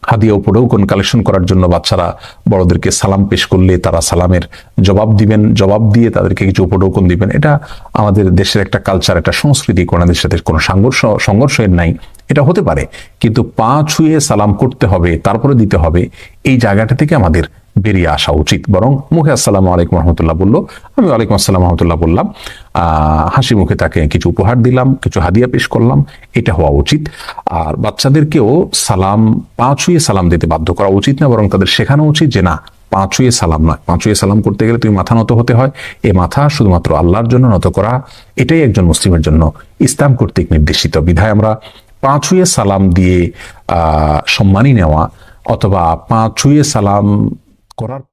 A: হাদিয়া উপঢৌকন কালেকশন করার জন্য বাচ্চারা বড়দেরকে সালাম পেশ করলে তারা সালামের জবাব দিবেন, জবাব দিয়ে তাদেরকে কিছু উপঢৌকন দিবেন, এটা আমাদের দেশের একটা কালচার, একটা সংস্কৃতি, কোনদের সাথে কোনো সংঘর্ষের নাই। এটা হতে পারে, কিন্তু পা ছুঁয়ে সালাম করতে হবে, তারপরে দিতে হবে, এই জায়গাটা থেকে আমাদের বেরিয়ে আসা উচিত। বরং মুখে আসসালামু আলাইকুম রহমতুল্লাহ বললো, আমি ওয়ালাইকুম আসসালাম রহমতুল্লাহ বললাম, হাসি মুখে তাকে কিছু উপহার দিলাম, কিছু হাদিয়া পেশ করলাম, এটা হওয়া উচিত। আর বাচ্চাদেরকেও সালাম পা ছুঁয়ে সালাম দিতে বাধ্য করা উচিত না, বরং তাদের শেখানো উচিত যে না, পা ছুঁয়ে সালাম নয়, পা ছুঁয়ে সালাম করতে গেলে তুমি মাথা নত হতে হয়। এই মাথা শুধুমাত্র আল্লাহর জন্য নত করা, এটাই একজন মুসলিমের জন্য ইসলাম কর্তৃক নির্দেশিত। বিধায় আমরা পা ছুঁয়ে সালাম দিয়ে সম্মানী নেওয়া অথবা পা ছুঁয়ে সালাম করার